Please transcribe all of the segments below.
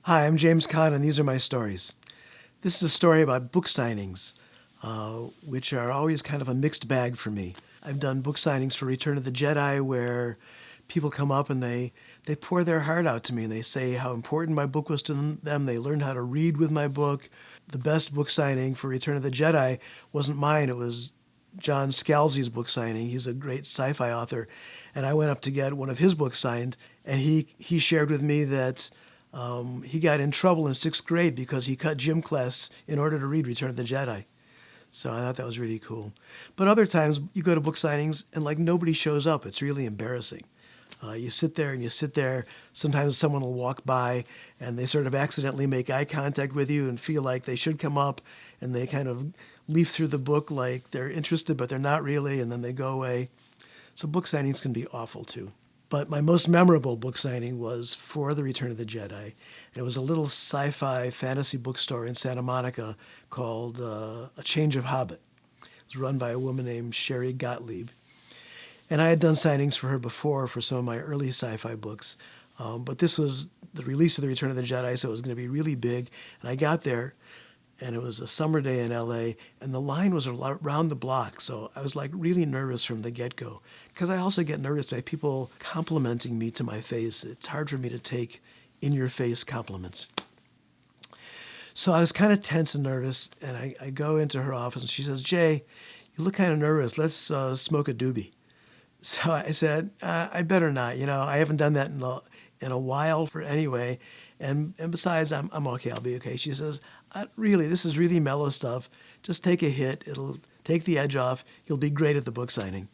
Hi, I'm James Kahn, and these are my stories. This is a story about book signings, which are always kind of a mixed bag for me. I've done book signings for Return of the Jedi where people come up and they pour their heart out to me and they say how important my book was to them. They learned how to read with my book. The best book signing for Return of the Jedi wasn't mine. It was John Scalzi's book signing. He's a great sci-fi author. And I went up to get one of his books signed, and he shared with me that he got in trouble in sixth grade because he cut gym class in order to read Return of the Jedi. So I thought that was really cool. But other times you go to book signings and like nobody shows up. It's really embarrassing. You sit there and you sit there. Sometimes someone will walk by and they sort of accidentally make eye contact with you and feel like they should come up, and they kind of leaf through the book like they're interested, but they're not really, and then they go away. So book signings can be awful too. But my most memorable book signing was for The Return of the Jedi. And it was a little sci-fi fantasy bookstore in Santa Monica called A Change of Hobbit. It was run by a woman named Sherry Gottlieb. And I had done signings for her before for some of my early sci-fi books. But this was the release of The Return of the Jedi, so it was going to be really big. And I got there, and it was a summer day in LA, and the line was around the block. So I was like really nervous from the get-go, because I also get nervous by people complimenting me to my face. It's hard for me to take in-your-face compliments. So I was kind of tense and nervous, and I go into her office, and she says, "Jay, you look kind of nervous. Let's smoke a doobie." So I said, I better not. I haven't done that in a while for anyway. And besides, I'm okay. I'll be okay. She says, really, this is really mellow stuff. Just take a hit. It'll take the edge off. You'll be great at the book signing.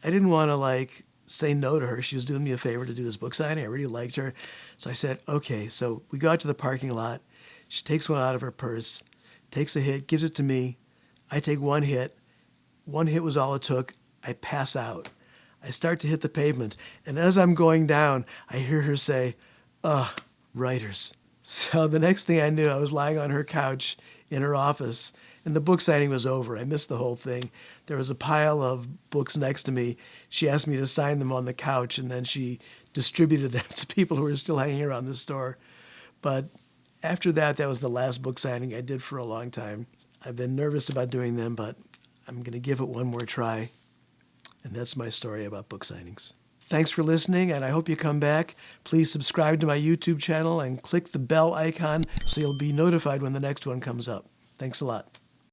I didn't want to say no to her. She was doing me a favor to do this book signing. I really liked her. So I said, okay. So we go out to the parking lot. She takes one out of her purse, takes a hit, gives it to me. I take one hit. One hit was all it took. I pass out. I start to hit the pavement. And as I'm going down, I hear her say, writers. So the next thing I knew, I was lying on her couch in her office, and the book signing was over. I missed the whole thing. There was a pile of books next to me. She asked me to sign them on the couch, and then she distributed them to people who were still hanging around the store. But after that, that was the last book signing I did for a long time. I've been nervous about doing them, but I'm going to give it one more try. And that's my story about book signings. Thanks for listening, and I hope you come back. Please subscribe to my YouTube channel and click the bell icon so you'll be notified when the next one comes up. Thanks a lot.